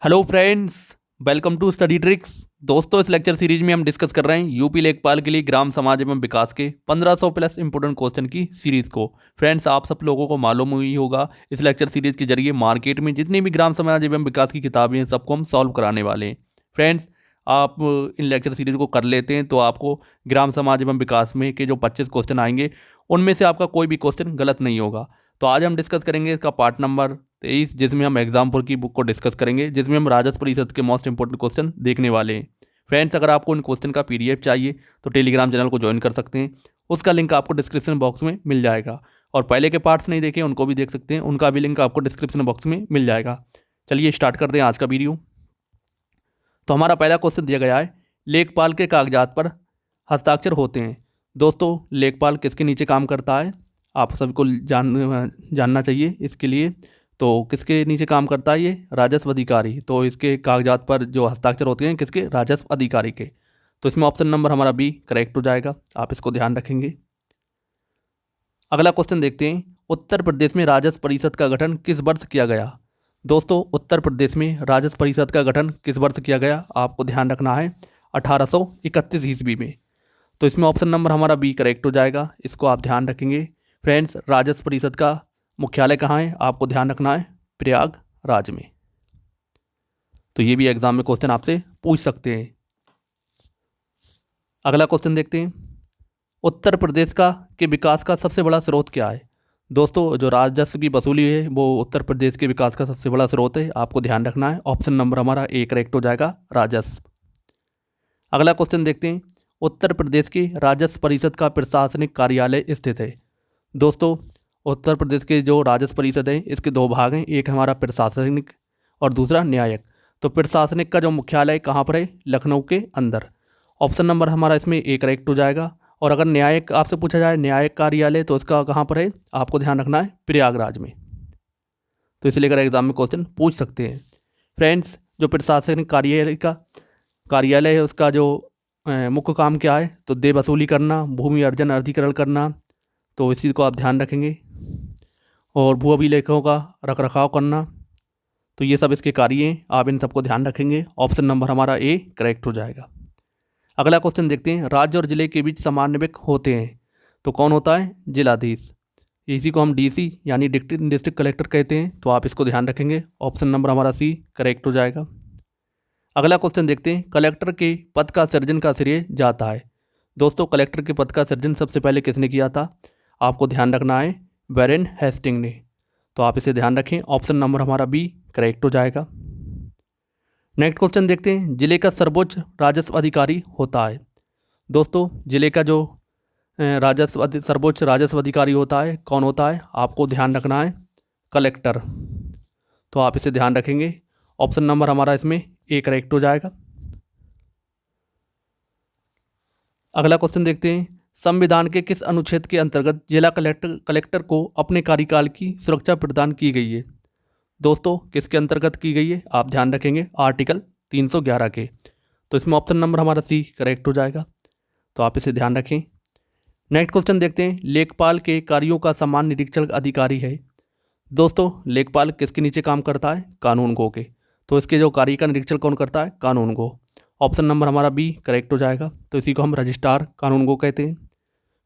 Hello friends, welcome to study tricks. दोस्तों, इस lecture series में हम डिस्कस कर रहे हैं यूपी लेखपाल के लिए ग्राम समाज एवं विकास के 1500 प्लस इंपोर्टेंट क्वेश्चन की सीरीज को। फ्रेंड्स, आप सब लोगों को मालूम हुई होगा इस लेक्चर सीरीज के जरिए मार्केट में जितनी भी ग्राम समाज एवं विकास की किताबें हैं सबको हम सॉल्व कराने वाले हैं। फ्रेंड्स, आप इन लेक्चर सीरीज को कर लेते हैं तो आपको ग्राम समाज एवं विकास में के जो 25 क्वेश्चन आएंगे उनमें से आपका कोई भी क्वेश्चन गलत नहीं होगा। तो आज हम डिस्कस करेंगे इसका पार्ट नंबर 23, जिसमें हम एग्जाम्पल की बुक को डिस्कस करेंगे, जिसमें हम राजस्व परिषद के मोस्ट इंपोर्टेंट क्वेश्चन देखने वाले हैं। फ्रेंड्स, अगर आपको इन क्वेश्चन का पीडीएफ चाहिए तो टेलीग्राम चैनल को ज्वाइन कर सकते हैं। उसका लिंक आपको डिस्क्रिप्शन बॉक्स में मिल जाएगा। और पहले के पार्ट्स नहीं देखे उनको भी देख सकते हैं, उनका भी लिंक आपको डिस्क्रिप्शन बॉक्स में मिल जाएगा। चलिए स्टार्ट करते हैं आज का वीडियो। तो हमारा पहला क्वेश्चन दिया गया है, लेखपाल के कागजात पर हस्ताक्षर होते हैं। दोस्तों, लेखपाल किसके नीचे काम करता है? आप सबको जानना चाहिए इसके लिए। तो किसके नीचे काम करता है ये? राजस्व अधिकारी। तो इसके कागजात पर जो हस्ताक्षर होते हैं किसके? राजस्व अधिकारी के। तो इसमें ऑप्शन नंबर हमारा बी करेक्ट हो जाएगा, आप इसको ध्यान रखेंगे। अगला क्वेश्चन देखते हैं, उत्तर प्रदेश में राजस्व परिषद का गठन किस वर्ष किया गया? दोस्तों, उत्तर प्रदेश में राजस्व परिषद का गठन किस वर्ष किया गया? आपको ध्यान रखना है 1831 ईस्वी में। तो इसमें ऑप्शन नंबर हमारा बी करेक्ट हो जाएगा, इसको आप ध्यान रखेंगे। फ्रेंड्स, राजस्व परिषद का मुख्यालय कहाँ है? आपको ध्यान रखना है प्रयागराज में। तो ये भी एग्जाम में क्वेश्चन आपसे पूछ सकते हैं। अगला क्वेश्चन देखते हैं, उत्तर प्रदेश का के विकास का सबसे बड़ा स्रोत क्या है? दोस्तों, जो राजस्व की वसूली है वो उत्तर प्रदेश के विकास का सबसे बड़ा स्रोत है, आपको ध्यान रखना है। ऑप्शन नंबर हमारा ए करेक्ट हो जाएगा, राजस्व। अगला क्वेश्चन देखते हैं, उत्तर प्रदेश की राजस्व परिषद का प्रशासनिक कार्यालय स्थित है। दोस्तों, उत्तर प्रदेश के जो राजस्व परिषद है इसके दो भाग हैं, एक हमारा प्रशासनिक और दूसरा न्यायिक। तो प्रशासनिक का जो मुख्यालय कहाँ पर है? लखनऊ के अंदर। ऑप्शन नंबर हमारा इसमें ए करेक्ट हो जाएगा। और अगर न्यायिक आपसे पूछा जाए न्यायिक कार्यालय तो इसका कहाँ पर है? आपको ध्यान रखना है प्रयागराज में। तो इसे लेकर एग्जाम में क्वेश्चन पूछ सकते हैं। फ्रेंड्स, जो प्रशासनिक कार्यालय है उसका जो मुख्य काम क्या है? तो दे वसूली करना, भूमि अर्जन अधिग्रहण करना। तो इस चीज़ को आप ध्यान रखेंगे। और भू अभिलेखों का रख रखाव करना। तो ये सब इसके कार्य हैं, आप इन सबको ध्यान रखेंगे। ऑप्शन नंबर हमारा ए करेक्ट हो जाएगा। अगला क्वेश्चन देखते हैं, राज्य और जिले के बीच समन्वयक होते हैं तो कौन होता है? जिलाधीश। इसी को हम डीसी यानी डिस्ट्रिक्ट कलेक्टर कहते हैं, तो आप इसको ध्यान रखेंगे। ऑप्शन नंबर हमारा सी करेक्ट हो जाएगा। अगला क्वेश्चन देखते हैं, कलेक्टर के पद का सृजन का श्रेय जाता है। दोस्तों, कलेक्टर के पद का सृजन सबसे पहले किसने किया था? आपको ध्यान रखना है वैरेन हेस्टिंग ने। तो आप इसे ध्यान रखें, ऑप्शन नंबर हमारा बी करेक्ट हो जाएगा। नेक्स्ट क्वेश्चन देखते हैं, जिले का सर्वोच्च राजस्व अधिकारी होता है। दोस्तों, जिले का जो सर्वोच्च राजस्व अधिकारी होता है कौन होता है? आपको ध्यान रखना है कलेक्टर। तो आप इसे ध्यान रखेंगे। ऑप्शन नंबर हमारा इसमें ए करेक्ट हो जाएगा। अगला क्वेश्चन देखते हैं, संविधान के किस अनुच्छेद के अंतर्गत जिला कलेक्टर को अपने कार्यकाल की सुरक्षा प्रदान की गई है? दोस्तों, किसके अंतर्गत की गई है? आप ध्यान रखेंगे आर्टिकल 311 के। तो इसमें ऑप्शन नंबर हमारा सी करेक्ट हो जाएगा। तो आप इसे ध्यान रखें। नेक्स्ट क्वेश्चन देखते हैं, लेखपाल के कार्यों का समान निरीक्षण अधिकारी है। दोस्तों, लेखपाल किसके नीचे काम करता है? कानून गो के। तो इसके जो कार्य का निरीक्षण कौन करता है? कानून गो। ऑप्शन नंबर हमारा बी करेक्ट हो जाएगा। तो इसी को हम रजिस्ट्रार कानून गो कहते हैं।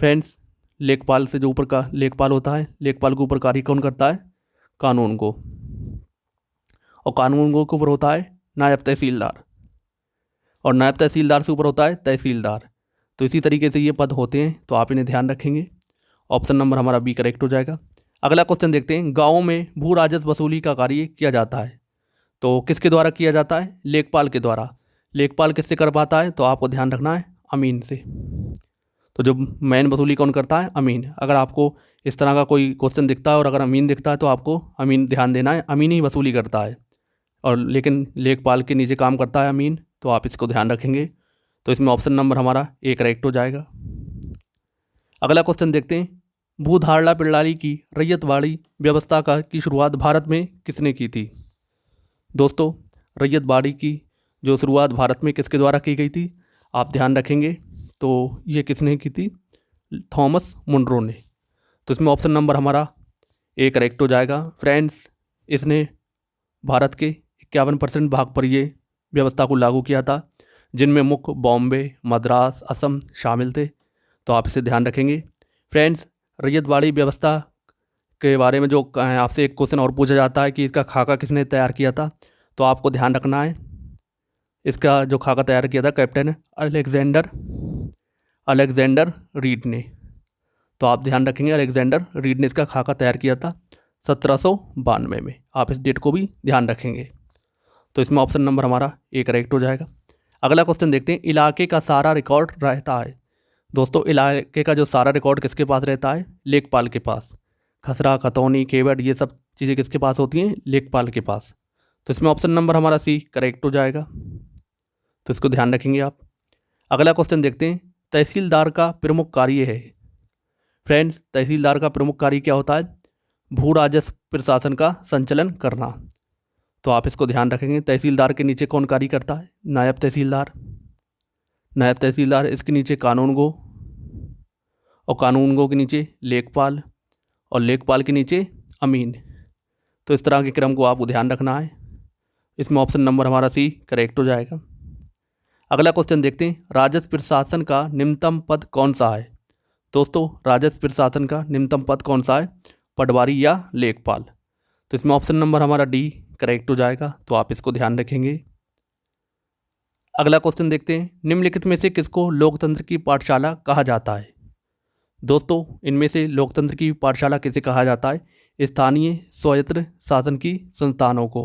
फ्रेंड्स, लेखपाल से जो ऊपर का लेखपाल होता है, लेखपाल के ऊपर कार्य कौन करता है? कानून गो। और कानून गो के ऊपर होता है नायब तहसीलदार, और नायब तहसीलदार से ऊपर होता है तहसीलदार। तो इसी तरीके से ये पद होते हैं, तो आप इन्हें ध्यान रखेंगे। ऑप्शन नंबर हमारा बी करेक्ट हो जाएगा। अगला क्वेश्चन देखते हैं, गाँवों में भू राजस्व वसूली का कार्य किया जाता है तो किसके द्वारा किया जाता है? लेखपाल के द्वारा। लेखपाल किससे कर पाता है? तो आपको ध्यान रखना है अमीन से। तो जो मेन वसूली कौन करता है? अमीन। अगर आपको इस तरह का कोई क्वेश्चन दिखता है और अगर अमीन दिखता है तो आपको अमीन ध्यान देना है, अमीन ही वसूली करता है। और लेकिन लेखपाल के नीचे काम करता है अमीन, तो आप इसको ध्यान रखेंगे। तो इसमें ऑप्शन नंबर हमारा ए करेक्ट हो जाएगा। अगला क्वेश्चन देखते हैं, भूधारणा प्रणाली की रैयतवाड़ी व्यवस्था की शुरुआत भारत में किसने की थी? दोस्तों, रैयतवाड़ी की जो शुरुआत भारत में किसके द्वारा की गई थी? आप ध्यान रखेंगे। तो ये किसने की थी? थॉमस मुनरो ने। तो इसमें ऑप्शन नंबर हमारा ए करेक्ट हो जाएगा। फ्रेंड्स, इसने भारत के 51% भाग पर ये व्यवस्था को लागू किया था, जिनमें मुख्य बॉम्बे, मद्रास, असम शामिल थे। तो आप इसे ध्यान रखेंगे। फ्रेंड्स, रैयतवाड़ी व्यवस्था के बारे में जो आपसे एक क्वेश्चन और पूछा जाता है कि इसका खाका किसने तैयार किया था, तो आपको ध्यान रखना है इसका जो खाका तैयार किया था कैप्टन अलेक्जेंडर रीड ने। तो आप ध्यान रखेंगे अलेक्जेंडर रीड ने इसका खाका तैयार किया था 1792 में। आप इस डेट को भी ध्यान रखेंगे। तो इसमें ऑप्शन नंबर हमारा ए करेक्ट हो जाएगा। अगला क्वेश्चन देखते हैं, इलाके का सारा रिकॉर्ड रहता है। दोस्तों, इलाके का जो सारा रिकॉर्ड किसके पास रहता है? लेखपाल के पास। खसरा, खतौनी, केवट, ये सब चीज़ें किसके पास होती हैं? लेखपाल के पास। तो इसमें ऑप्शन नंबर हमारा सी करेक्ट हो जाएगा। तो इसको ध्यान रखेंगे आप। अगला क्वेश्चन देखते हैं, तहसीलदार का प्रमुख कार्य है। फ्रेंड्स, तहसीलदार का प्रमुख कार्य क्या होता है? भू राजस्व प्रशासन का संचालन करना। तो आप इसको ध्यान रखेंगे। तहसीलदार के नीचे कौन कार्य करता है? नायब तहसीलदार। नायब तहसीलदार, इसके नीचे कानूनगो, और कानूनगो के नीचे लेखपाल, और लेखपाल के नीचे अमीन। तो इस तरह के क्रम को आपको ध्यान रखना है। इसमें ऑप्शन नंबर हमारा सी करेक्ट हो जाएगा। अगला क्वेश्चन देखते हैं, राजस्व प्रशासन का निम्नतम पद कौन सा है? दोस्तों, राजस्व प्रशासन का निम्नतम पद कौन सा है? पटवारी या लेखपाल। तो इसमें ऑप्शन नंबर हमारा डी करेक्ट हो जाएगा। तो आप इसको ध्यान रखेंगे। अगला क्वेश्चन देखते हैं, निम्नलिखित में से किसको लोकतंत्र की पाठशाला कहा जाता है? दोस्तों, इनमें से लोकतंत्र की पाठशाला किसे कहा जाता है? स्थानीय स्वायत्त शासन की संस्थानों को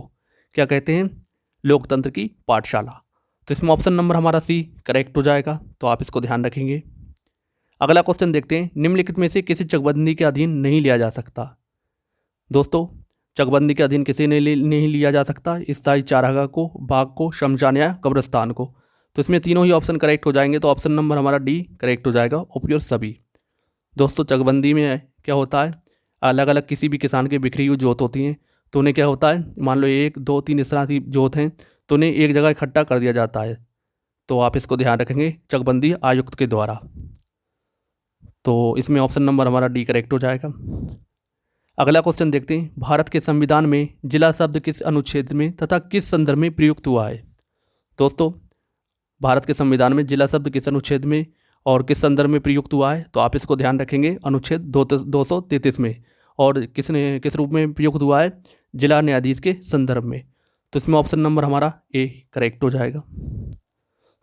क्या कहते हैं? लोकतंत्र की पाठशाला। तो इसमें ऑप्शन नंबर हमारा सी करेक्ट हो जाएगा। तो आप इसको ध्यान रखेंगे। अगला क्वेश्चन देखते हैं, निम्नलिखित में से किसी चकबंदी के अधीन नहीं लिया जा सकता? दोस्तों, चकबंदी के अधीन किसे नहीं लिया जा सकता? स्थायी चारागाह को, बाग को, शमशान या कब्रिस्तान को। तो इसमें तीनों ही ऑप्शन करेक्ट हो जाएंगे। तो ऑप्शन नंबर हमारा डी करेक्ट हो जाएगा, उपयुक्त सभी। दोस्तों, चकबंदी में क्या होता है, अलग अलग किसी भी किसान के बिखरी हुई जोत होती हैं, तो उन्हें क्या होता है, मान लो 1 2 3 इस तरह की जोत हैं, तो उन्हें एक जगह इकट्ठा कर दिया जाता है। तो आप इसको ध्यान रखेंगे, चकबंदी आयुक्त के द्वारा। तो इसमें ऑप्शन नंबर हमारा डी करेक्ट हो जाएगा। अगला क्वेश्चन देखते हैं, भारत के संविधान में जिला शब्द किस अनुच्छेद में तथा किस संदर्भ में प्रयुक्त हुआ है? दोस्तों, भारत के संविधान में जिला शब्द किस अनुच्छेद में और किस संदर्भ में प्रयुक्त हुआ है? तो आप इसको ध्यान रखेंगे, अनुच्छेद 233 में। और किस रूप में प्रयुक्त हुआ है? जिला न्यायाधीश के संदर्भ में। तो इसमें ऑप्शन नंबर हमारा ए करेक्ट हो जाएगा।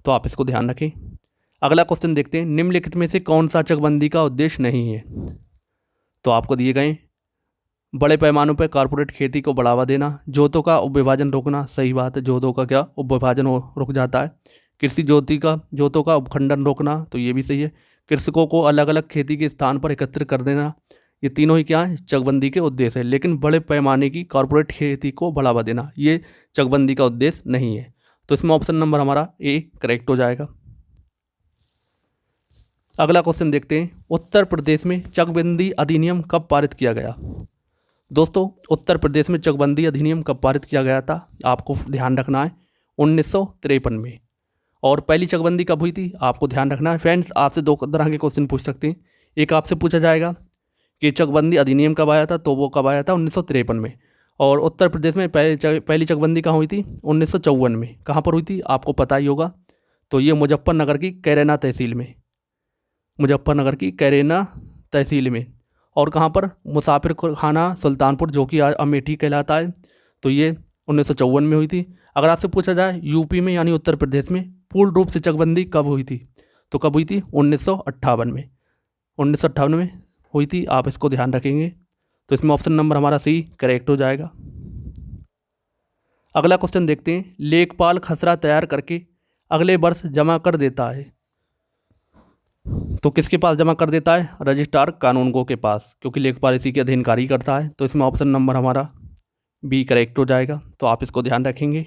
तो आप इसको ध्यान रखें। अगला क्वेश्चन देखते हैं, निम्नलिखित में से कौन सा चकबंदी का उद्देश्य नहीं है? तो आपको दिए गए, बड़े पैमानों पर कारपोरेट खेती को बढ़ावा देना, जोतों का उपविभाजन रोकना। सही बात है, जोतों का क्या उपविभाजन रुक जाता है। कृषि जोतों का उपखंडन रोकना, तो ये भी सही है। कृषकों को अलग अलग खेती के स्थान पर एकत्रित कर देना, ये तीनों ही क्या है, चकबंदी के उद्देश्य है। लेकिन बड़े पैमाने की कारपोरेट खेती को बढ़ावा देना, ये चकबंदी का उद्देश्य नहीं है। तो इसमें ऑप्शन नंबर हमारा ए करेक्ट हो जाएगा। अगला क्वेश्चन देखते हैं, उत्तर प्रदेश में चकबंदी अधिनियम कब पारित किया गया? दोस्तों, उत्तर प्रदेश में चकबंदी अधिनियम कब पारित किया गया था? आपको ध्यान रखना है 1953 में। और पहली चकबंदी कब हुई थी? आपको ध्यान रखना है। फ्रेंड्स, आपसे दो तरह के क्वेश्चन पूछ सकते हैं। एक आपसे पूछा जाएगा कि चकबंदी अधिनियम कब आया था, तो वो कब आया था? 1953 में। और उत्तर प्रदेश में पहली चकबंदी कहाँ हुई थी? 1954 में। कहाँ पर हुई थी? आपको पता ही होगा। तो ये मुजफ्फरनगर की कैरेना तहसील में, मुजफ्फरनगर की कैरेना तहसील में। और कहाँ पर? मुसाफिर खाना सुल्तानपुर, जो कि आज अमेठी कहलाता है। तो ये 1954 में हुई थी। अगर आपसे पूछा जाए यूपी में यानी उत्तर प्रदेश में पूर्ण रूप से चकबंदी कब हुई थी, तो कब हुई थी? 1958 में। 1958 में हुई थी। आप इसको ध्यान रखेंगे। तो इसमें ऑप्शन नंबर हमारा सी करेक्ट हो जाएगा। अगला क्वेश्चन देखते हैं, लेखपाल खसरा तैयार करके अगले वर्ष जमा कर देता है, तो किसके पास जमा कर देता है? रजिस्ट्रार कानूनगो के पास, क्योंकि लेखपाल इसी के अधीनकारी करता है। तो इसमें ऑप्शन नंबर हमारा बी करेक्ट हो जाएगा। तो आप इसको ध्यान रखेंगे।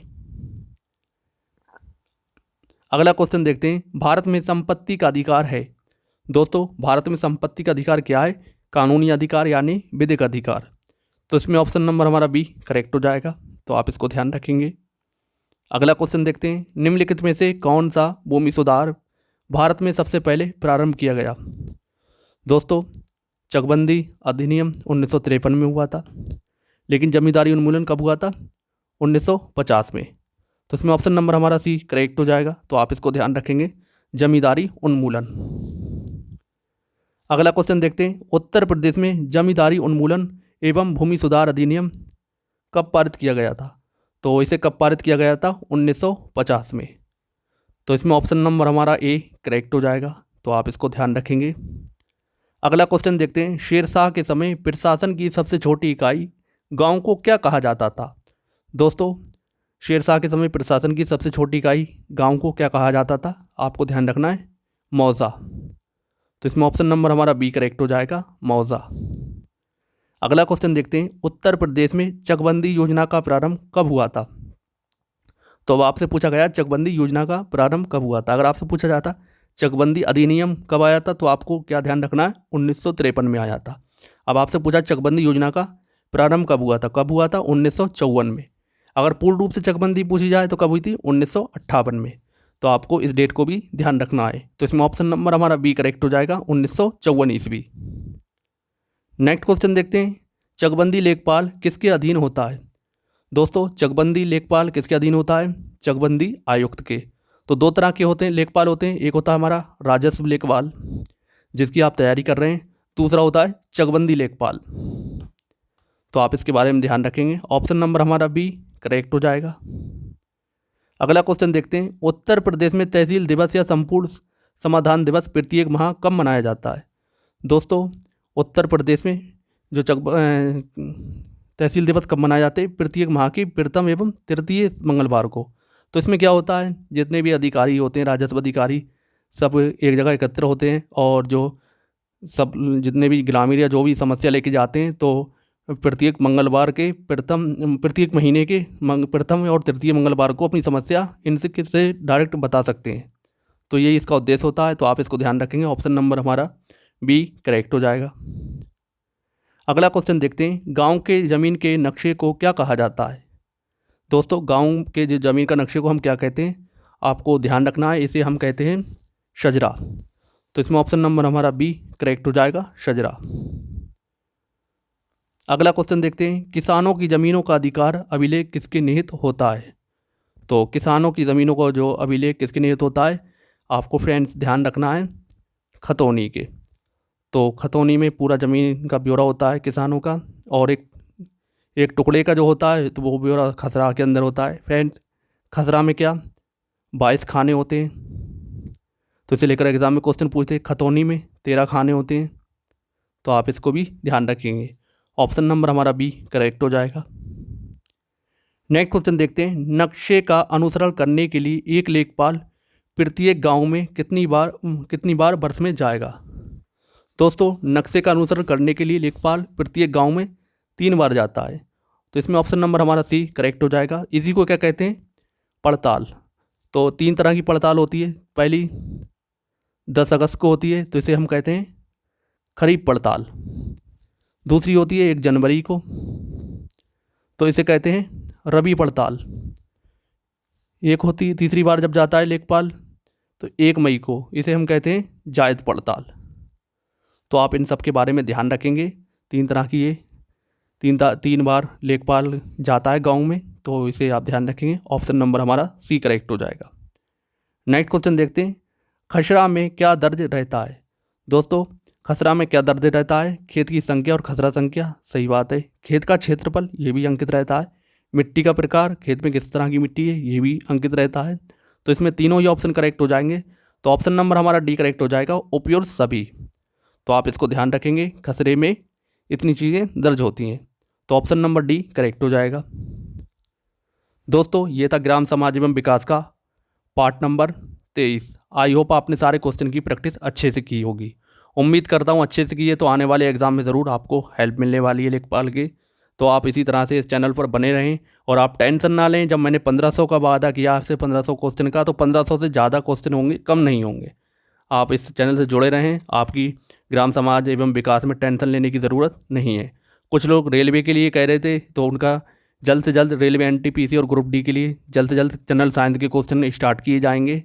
अगला क्वेश्चन देखते हैं, भारत में संपत्ति का अधिकार है। दोस्तों, भारत में संपत्ति का अधिकार क्या है? कानूनी अधिकार यानी विधिक अधिकार। तो इसमें ऑप्शन नंबर हमारा बी करेक्ट हो जाएगा। तो आप इसको ध्यान रखेंगे। अगला क्वेश्चन देखते हैं, निम्नलिखित में से कौन सा भूमि सुधार भारत में सबसे पहले प्रारंभ किया गया? दोस्तों, चकबंदी अधिनियम 1953 में हुआ था। लेकिन जमींदारी उन्मूलन कब हुआ था? 1950 में। तो इसमें ऑप्शन नंबर हमारा सी करेक्ट हो जाएगा। तो आप इसको ध्यान रखेंगे, जमींदारी उन्मूलन। अगला क्वेश्चन देखते हैं, उत्तर प्रदेश में जमींदारी उन्मूलन एवं भूमि सुधार अधिनियम कब पारित किया गया था? तो इसे कब पारित किया गया था? 1950 में। तो इसमें ऑप्शन नंबर हमारा ए करेक्ट हो जाएगा। तो आप इसको ध्यान रखेंगे। अगला क्वेश्चन देखते हैं, शेरशाह के समय प्रशासन की सबसे छोटी इकाई गांव को क्या कहा जाता था? दोस्तों, शेरशाह के समय प्रशासन की सबसे छोटी इकाई गांव को क्या कहा जाता था? आपको ध्यान रखना है, मौजा। तो इसमें ऑप्शन नंबर हमारा बी करेक्ट हो जाएगा, मौजा। अगला क्वेश्चन देखते हैं, उत्तर प्रदेश में चकबंदी योजना का प्रारंभ कब हुआ था? तो अब आपसे पूछा गया चकबंदी योजना का प्रारंभ कब हुआ था। अगर आपसे पूछा जाता चकबंदी अधिनियम कब आया था, तो आपको क्या ध्यान रखना है, 1953 में आया था। अब आपसे पूछा चकबंदी योजना का प्रारंभ कब हुआ था? कब हुआ था? 1954 में। अगर पूर्ण रूप से चकबंदी पूछी जाए तो कब हुई थी? 1958 में। तो आपको इस डेट को भी ध्यान रखना है। तो इसमें ऑप्शन नंबर हमारा बी करेक्ट हो जाएगा, 1954 ईस्वी। नेक्स्ट क्वेश्चन देखते हैं, चकबंदी लेखपाल किसके अधीन होता है? दोस्तों, चकबंदी लेखपाल किसके अधीन होता है? चकबंदी आयुक्त के। तो दो तरह के होते हैं, लेखपाल होते हैं। एक होता है हमारा राजस्व लेखपाल, जिसकी आप तैयारी कर रहे हैं। दूसरा होता है चकबंदी लेखपाल। तो आप इसके बारे में ध्यान रखेंगे। ऑप्शन नंबर हमारा बी करेक्ट हो जाएगा। अगला क्वेश्चन देखते हैं, उत्तर प्रदेश में तहसील दिवस या संपूर्ण समाधान दिवस प्रत्येक माह कब मनाया जाता है? दोस्तों, उत्तर प्रदेश में जो तहसील दिवस कब मनाए जाते हैं? प्रत्येक माह की प्रथम एवं तृतीय मंगलवार को। तो इसमें क्या होता है, जितने भी अधिकारी होते हैं, राजस्व अधिकारी, सब एक जगह एकत्र होते हैं और जो सब जितने भी ग्रामीण या जो भी समस्या लेके जाते हैं, तो प्रत्येक मंगलवार के प्रत्येक महीने के प्रथम और तृतीय मंगलवार को अपनी समस्या इनसे किससे डायरेक्ट बता सकते हैं। तो यही इसका उद्देश्य होता है। तो आप इसको ध्यान रखेंगे। ऑप्शन नंबर हमारा बी करेक्ट हो जाएगा। अगला क्वेश्चन देखते हैं, गांव के ज़मीन के नक्शे को क्या कहा जाता है? दोस्तों, गांव के जो ज़मीन का नक्शे को हम क्या कहते हैं? आपको ध्यान रखना है, इसे हम कहते हैं शजरा। तो इसमें ऑप्शन नंबर हमारा बी करेक्ट हो जाएगा, शजरा। अगला क्वेश्चन देखते हैं, किसानों की ज़मीनों का अधिकार अभिलेख किसके निहित होता है? तो किसानों की ज़मीनों का जो अभिलेख किसके निहित होता है? आपको फ्रेंड्स ध्यान रखना है, खतौनी के। तो खतौनी में पूरा ज़मीन का ब्यौरा होता है किसानों का, और एक टुकड़े का जो होता है तो वो ब्यौरा खसरा के अंदर होता है। फ्रेंड्स, खसरा में क्या 22 खाने होते हैं। तो इसे लेकर एग्जाम में क्वेश्चन पूछते हैं, खतौनी में 13 खाने होते हैं। तो आप इसको भी ध्यान रखेंगे। ऑप्शन नंबर हमारा बी करेक्ट हो जाएगा। नेक्स्ट क्वेश्चन देखते हैं, नक्शे का अनुसरण करने के लिए एक लेखपाल प्रत्येक गांव में कितनी बार वर्ष में जाएगा? दोस्तों, नक्शे का अनुसरण करने के लिए लेखपाल प्रत्येक गांव में 3 बार जाता है। तो इसमें ऑप्शन नंबर हमारा सी करेक्ट हो जाएगा। इसी को क्या कहते हैं? पड़ताल। तो 3 तरह की पड़ताल होती है। पहली 10 अगस्त को होती है, तो इसे हम कहते हैं खरीफ पड़ताल। दूसरी होती है 1 जनवरी को, तो इसे कहते हैं रबी पड़ताल। एक होती तीसरी बार जब जाता है लेखपाल तो 1 मई को, इसे हम कहते हैं जायद पड़ताल। तो आप इन सब के बारे में ध्यान रखेंगे। 3 तरह की ये 3 बार लेखपाल जाता है गांव में, तो इसे आप ध्यान रखेंगे। ऑप्शन नंबर हमारा सी करेक्ट हो जाएगा। नेक्स्ट क्वेश्चन देखते हैं, खसरा में क्या दर्ज रहता है? दोस्तों, खसरा में क्या दर्ज रहता है? खेत की संख्या और खसरा संख्या। सही बात है। खेत का क्षेत्रफल, ये भी अंकित रहता है। मिट्टी का प्रकार, खेत में किस तरह की मिट्टी है, ये भी अंकित रहता है। तो इसमें तीनों ही ऑप्शन करेक्ट हो जाएंगे। तो ऑप्शन नंबर हमारा डी करेक्ट हो जाएगा, उपयुक्त सभी। तो आप इसको ध्यान रखेंगे, खसरे में इतनी चीज़ें दर्ज होती हैं। तो ऑप्शन नंबर डी करेक्ट हो जाएगा। दोस्तों, ये था ग्राम समाज एवं विकास का पार्ट नंबर 23। आई होप आपने सारे क्वेश्चन की प्रैक्टिस अच्छे से की होगी। उम्मीद करता हूँ अच्छे से की है, तो आने वाले एग्जाम में ज़रूर आपको हेल्प मिलने वाली है लेखपाल के। तो आप इसी तरह से इस चैनल पर बने रहें और आप टेंशन ना लें। जब मैंने 1500 का वादा किया आपसे, 1500 क्वेश्चन का, तो 1500 से ज़्यादा क्वेश्चन होंगे, कम नहीं होंगे। आप इस चैनल से जुड़े रहें। आपकी ग्राम समाज एवं विकास में टेंशन लेने की ज़रूरत नहीं है। कुछ लोग रेलवे के लिए कह रहे थे, तो उनका जल्द से जल्द रेलवे एनटीपीसी और ग्रुप डी के लिए जल्द से जल्द जनरल साइंस के क्वेश्चन स्टार्ट किए जाएंगे।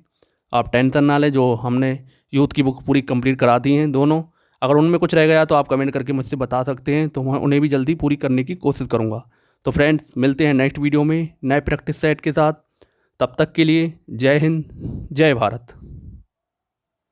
आप टेंशन ना लें। जो हमने यूथ की बुक पूरी कंप्लीट करा दी हैं दोनों, अगर उनमें कुछ रह गया तो आप कमेंट करके मुझसे बता सकते हैं, तो मैं उन्हें भी जल्दी पूरी करने की कोशिश करूँगा। तो फ्रेंड्स मिलते हैं नेक्स्ट वीडियो में नए प्रैक्टिस सेट के साथ। तब तक के लिए जय हिंद, जय भारत।